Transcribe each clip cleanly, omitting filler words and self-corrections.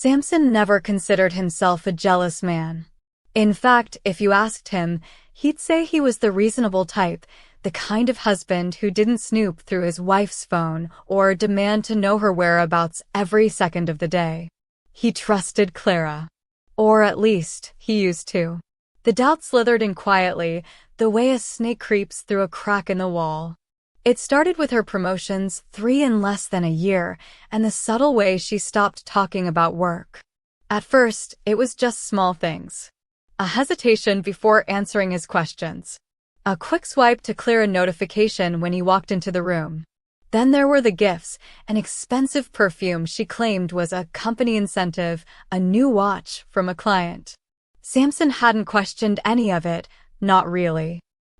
Samson never considered himself a jealous man. In fact, if you asked him, he'd say he was the reasonable type, the kind of husband who didn't snoop through his wife's phone or demand to know her whereabouts every second of the day. He trusted Clara. Or at least, he used to. The doubt slithered in quietly, the way a snake creeps through a crack in the wall. It started with her promotions, 3 in less than a year, and the subtle way she stopped talking about work. At first, it was just small things. A hesitation before answering his questions. A quick swipe to clear a notification when he walked into the room. Then there were the gifts, an expensive perfume she claimed was a company incentive, a new watch from a client. Samson hadn't questioned any of it, not really.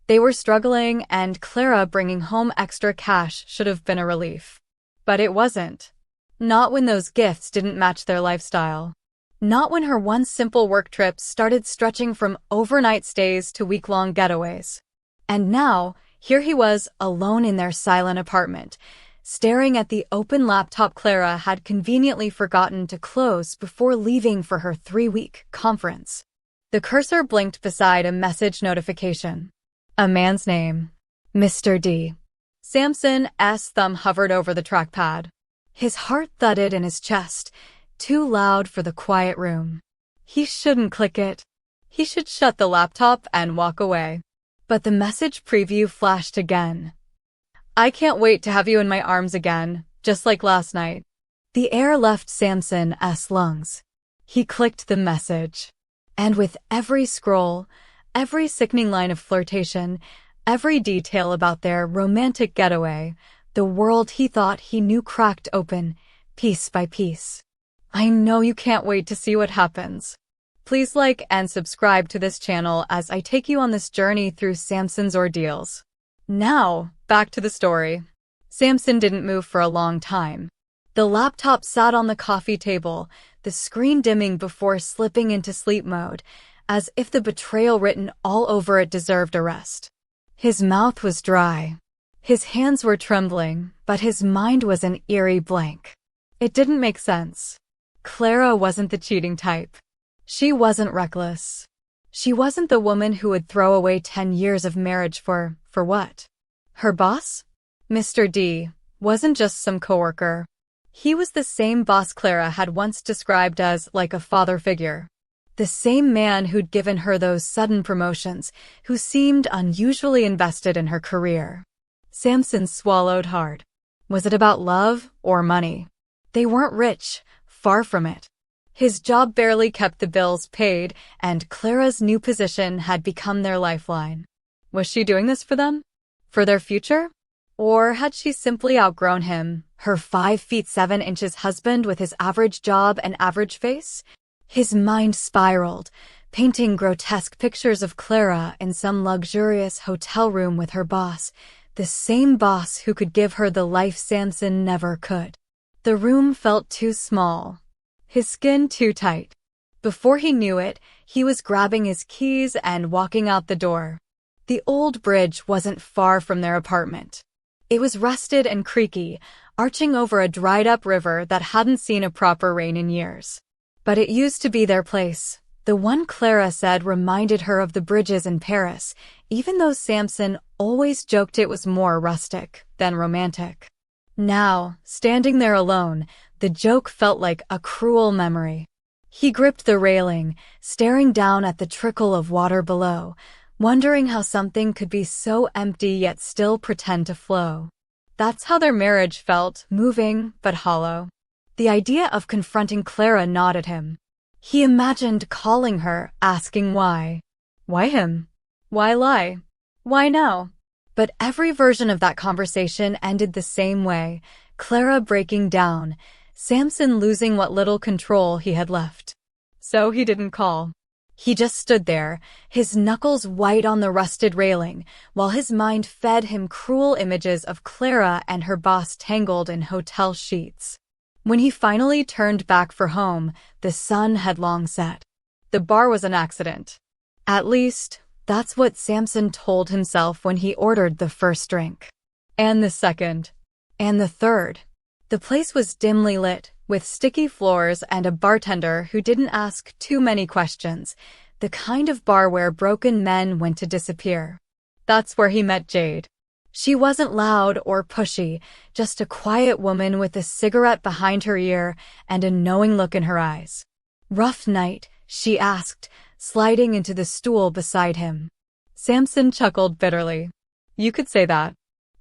They were struggling, and Clara bringing home extra cash should have been a relief. But it wasn't. Not when those gifts didn't match their lifestyle. Not when her once simple work trips started stretching from overnight stays to week-long getaways. And now, here he was, alone in their silent apartment, staring at the open laptop Clara had conveniently forgotten to close before leaving for her 3-week conference. The cursor blinked beside a message notification. A man's name. Mr. D. Samson's thumb hovered over the trackpad. His heart thudded in his chest, too loud for the quiet room. He shouldn't click it. He should shut the laptop and walk away. But the message preview flashed again. I can't wait to have you in my arms again, just like last night. The air left Samson's lungs. He clicked the message. And with every scroll, every sickening line of flirtation, every detail about their romantic getaway, the world he thought he knew cracked open, piece by piece. I know you can't wait to see what happens. Please like and subscribe to this channel as I take you on this journey through Samson's ordeals. Now, back to the story. Samson didn't move for a long time. The laptop sat on the coffee table, the screen dimming before slipping into sleep mode, as if the betrayal written all over it deserved a rest. His mouth was dry. His hands were trembling, but his mind was an eerie blank. It didn't make sense. Clara wasn't the cheating type. She wasn't reckless. She wasn't the woman who would throw away 10 years of marriage for what? Her boss? Mr. D wasn't just some coworker. He was the same boss Clara had once described as like a father figure. The same man who'd given her those sudden promotions, who seemed unusually invested in her career. Samson swallowed hard. Was it about love or money? They weren't rich, far from it. His job barely kept the bills paid, and Clara's new position had become their lifeline. Was she doing this for them? For their future? Or had she simply outgrown him, her 5'7" husband with his average job and average face? His mind spiraled, painting grotesque pictures of Clara in some luxurious hotel room with her boss, the same boss who could give her the life Samson never could. The room felt too small. His skin too tight. Before he knew it, he was grabbing his keys and walking out the door. The old bridge wasn't far from their apartment. It was rusted and creaky, arching over a dried-up river that hadn't seen a proper rain in years. But it used to be their place. The one Clara said reminded her of the bridges in Paris, even though Samson always joked it was more rustic than romantic. Now, standing there alone, the joke felt like a cruel memory. He gripped the railing, staring down at the trickle of water below, wondering how something could be so empty yet still pretend to flow. That's how their marriage felt, moving but hollow. The idea of confronting Clara gnawed at him. He imagined calling her, asking why. Why him? Why lie? Why now? But every version of that conversation ended the same way, Clara breaking down, Samson losing what little control he had left. So he didn't call. He just stood there, his knuckles white on the rusted railing, while his mind fed him cruel images of Clara and her boss tangled in hotel sheets. When he finally turned back for home, the sun had long set. The bar was an accident. At least, that's what Samson told himself when he ordered the first drink. And the second. And the third. The place was dimly lit, with sticky floors and a bartender who didn't ask too many questions, the kind of bar where broken men went to disappear. That's where he met Jade. She wasn't loud or pushy, just a quiet woman with a cigarette behind her ear and a knowing look in her eyes. "Rough night?" she asked, sliding into the stool beside him. Samson chuckled bitterly. "You could say that."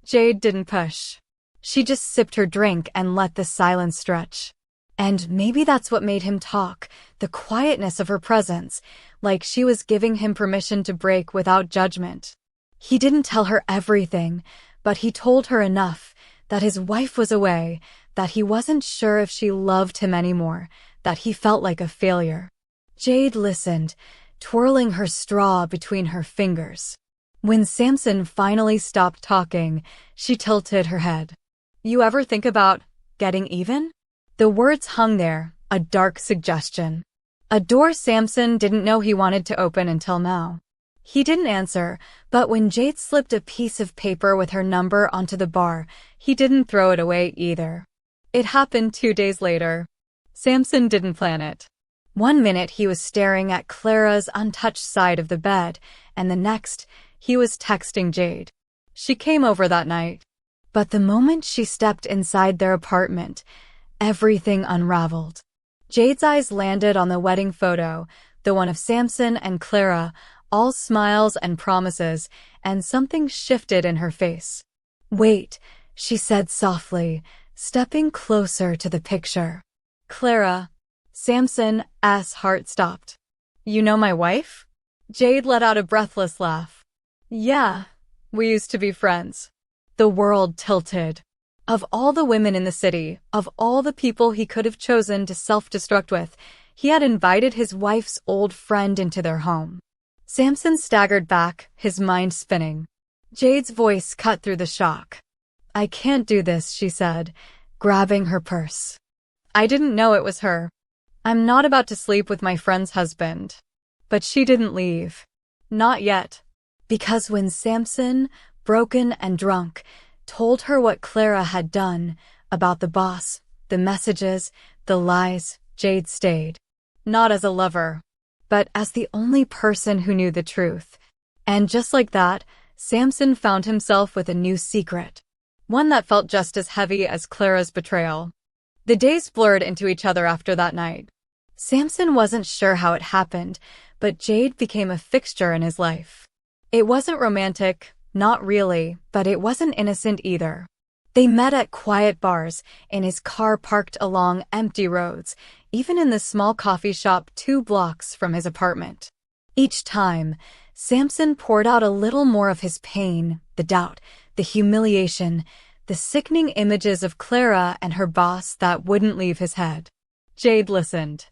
Jade didn't push. She just sipped her drink and let the silence stretch. And maybe that's what made him talk, the quietness of her presence, like she was giving him permission to break without judgment. He didn't tell her everything, but he told her enough, that his wife was away, that he wasn't sure if she loved him anymore, that he felt like a failure. Jade listened, twirling her straw between her fingers. When Samson finally stopped talking, she tilted her head. "You ever think about getting even?" The words hung there, a dark suggestion. A door Samson didn't know he wanted to open until now. He didn't answer, but when Jade slipped a piece of paper with her number onto the bar, he didn't throw it away either. It happened 2 days later. Samson didn't plan it. One minute he was staring at Clara's untouched side of the bed, and the next, he was texting Jade. She came over that night. But the moment she stepped inside their apartment, everything unraveled. Jade's eyes landed on the wedding photo, the one of Samson and Clara, all smiles and promises, and something shifted in her face. "Wait," she said softly, stepping closer to the picture. "Clara." Samson's heart stopped. "You know my wife?" Jade let out a breathless laugh. "Yeah, we used to be friends." The world tilted. Of all the women in the city, of all the people he could have chosen to self-destruct with, he had invited his wife's old friend into their home. Samson staggered back, his mind spinning. Jade's voice cut through the shock. "I can't do this," she said, grabbing her purse. "I didn't know it was her. I'm not about to sleep with my friend's husband." But she didn't leave. Not yet. Because when Samson, broken and drunk, told her what Clara had done, about the boss, the messages, the lies, Jade stayed. Not as a lover, but as the only person who knew the truth. And just like that, Samson found himself with a new secret. One that felt just as heavy as Clara's betrayal. The days blurred into each other after that night. Samson wasn't sure how it happened, but Jade became a fixture in his life. It wasn't romantic, not really, but it wasn't innocent either. They met at quiet bars, in his car parked along empty roads, even in the small coffee shop 2 blocks from his apartment. Each time, Samson poured out a little more of his pain, the doubt, the humiliation, the sickening images of Clara and her boss that wouldn't leave his head. Jade listened.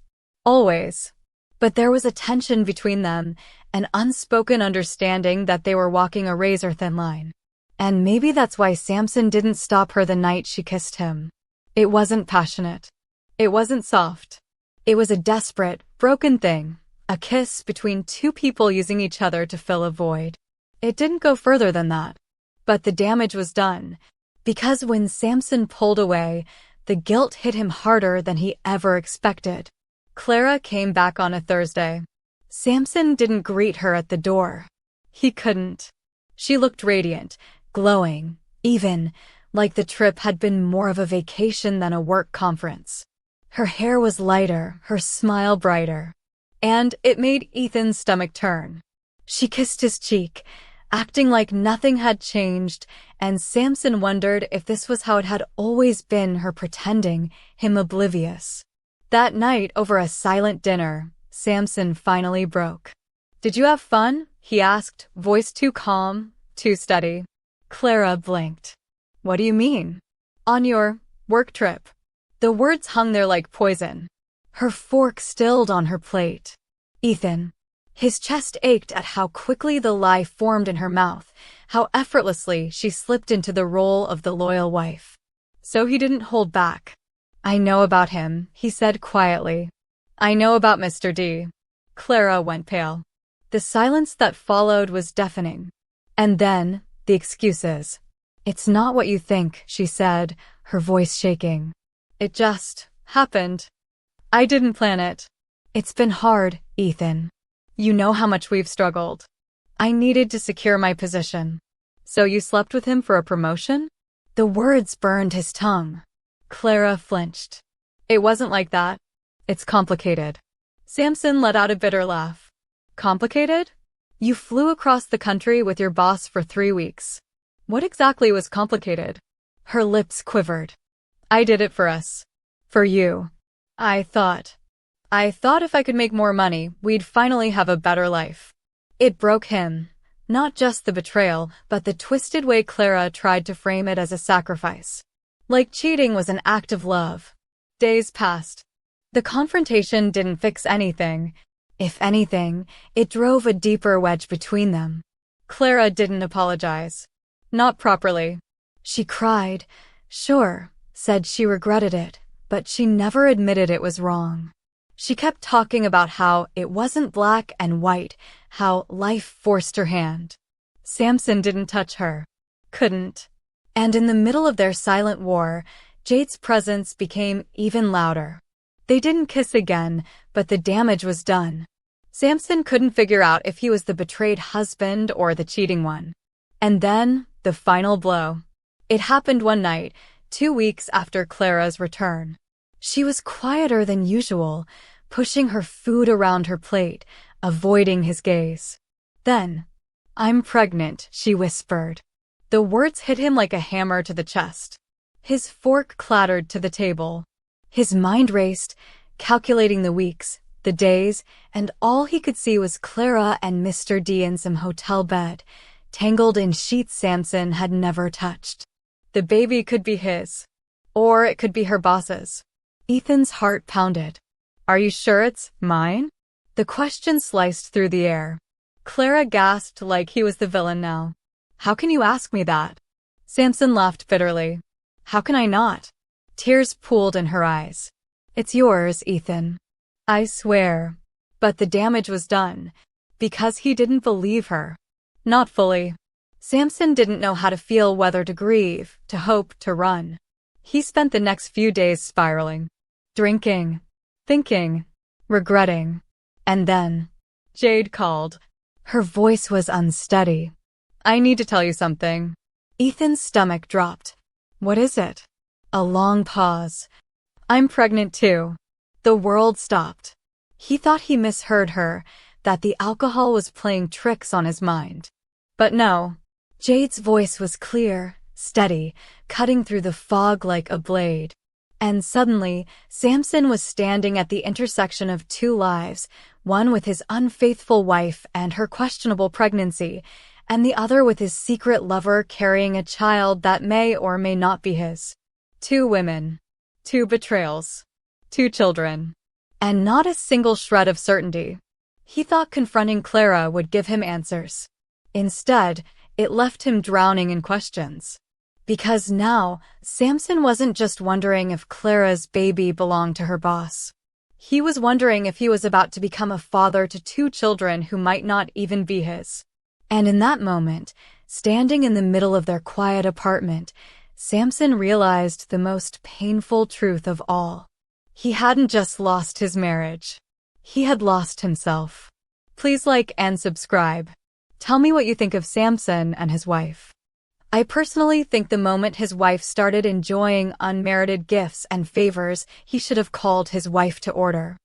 Always. But there was a tension between them, an unspoken understanding that they were walking a razor-thin line. And maybe that's why Samson didn't stop her the night she kissed him. It wasn't passionate. It wasn't soft. It was a desperate, broken thing, a kiss between 2 people using each other to fill a void. It didn't go further than that. But the damage was done. Because when Samson pulled away, the guilt hit him harder than he ever expected. Clara came back on a Thursday. Samson didn't greet her at the door. He couldn't. She looked radiant, glowing, even, like the trip had been more of a vacation than a work conference. Her hair was lighter, her smile brighter. And it made Ethan's stomach turn. She kissed his cheek, acting like nothing had changed, and Samson wondered if this was how it had always been, her pretending, him oblivious. That night, over a silent dinner, Samson finally broke. "Did you have fun?" he asked, voice too calm, too steady. Clara blinked. "What do you mean?" "On your work trip." The words hung there like poison. Her fork stilled on her plate. "Ethan." His chest ached at how quickly the lie formed in her mouth, how effortlessly she slipped into the role of the loyal wife. So he didn't hold back. "I know about him," he said quietly. "I know about Mr. D." Clara went pale. The silence that followed was deafening. And then, the excuses. "It's not what you think," she said, her voice shaking. It just happened. I didn't plan it. It's been hard, Ethan. You know how much we've struggled. I needed to secure my position. So you slept with him for a promotion? The words burned his tongue. Clara flinched. It wasn't like that. It's complicated. Samson let out a bitter laugh. Complicated? You flew across the country with your boss for 3 weeks. What exactly was complicated? Her lips quivered. I did it for us. For you. I thought if I could make more money, we'd finally have a better life. It broke him. Not just the betrayal, but the twisted way Clara tried to frame it as a sacrifice. Like cheating was an act of love. Days passed. The confrontation didn't fix anything. If anything, it drove a deeper wedge between them. Clara didn't apologize. Not properly. She cried. Sure, said she regretted it, but she never admitted it was wrong. She kept talking about how it wasn't black and white, how life forced her hand. Samson didn't touch her. Couldn't. And in the middle of their silent war, Jade's presence became even louder. They didn't kiss again, but the damage was done. Samson couldn't figure out if he was the betrayed husband or the cheating one. And then, the final blow. It happened one night, 2 weeks after Clara's return. She was quieter than usual, pushing her food around her plate, avoiding his gaze. Then, I'm pregnant, she whispered. The words hit him like a hammer to the chest. His fork clattered to the table. His mind raced, calculating the weeks, the days, and all he could see was Clara and Mr. D in some hotel bed, tangled in sheets Samson had never touched. The baby could be his. Or it could be her boss's. Ethan's heart pounded. Are you sure it's mine? The question sliced through the air. Clara gasped like he was the villain now. How can you ask me that? Samson laughed bitterly. How can I not? Tears pooled in her eyes. It's yours, Ethan. I swear. But the damage was done. Because he didn't believe her. Not fully. Samson didn't know how to feel, whether to grieve, to hope, to run. He spent the next few days spiraling. Drinking. Thinking. Regretting. And then Jade called. Her voice was unsteady. I need to tell you something. Ethan's stomach dropped. What is it? A long pause. I'm pregnant too. The world stopped. He thought he misheard her, that the alcohol was playing tricks on his mind. But no. Jade's voice was clear, steady, cutting through the fog like a blade. And suddenly, Samson was standing at the intersection of two lives, one with his unfaithful wife and her questionable pregnancy, and the other with his secret lover carrying a child that may or may not be his. 2 women. 2 betrayals. 2 children. And not a single shred of certainty. He thought confronting Clara would give him answers. Instead, it left him drowning in questions. Because now, Samson wasn't just wondering if Clara's baby belonged to her boss. He was wondering if he was about to become a father to 2 children who might not even be his. And in that moment, standing in the middle of their quiet apartment, Samson realized the most painful truth of all. He hadn't just lost his marriage. He had lost himself. Please like and subscribe. Tell me what you think of Samson and his wife. I personally think the moment his wife started enjoying unmerited gifts and favors, he should have called his wife to order.